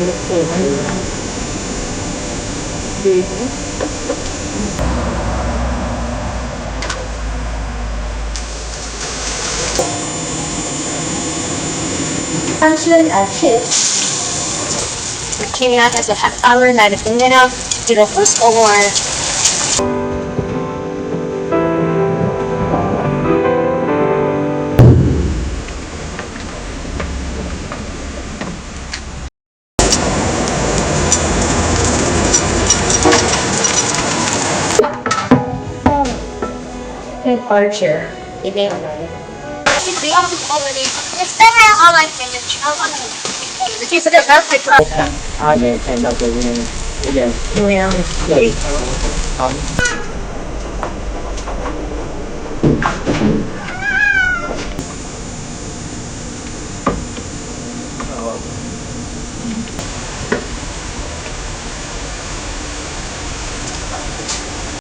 Function as hits. Came out as a half hour na natin na first or Archer. Email. The office already. It's better all I finished. The case of the perfect. Send out the winning. Again. Yeah. Sorry.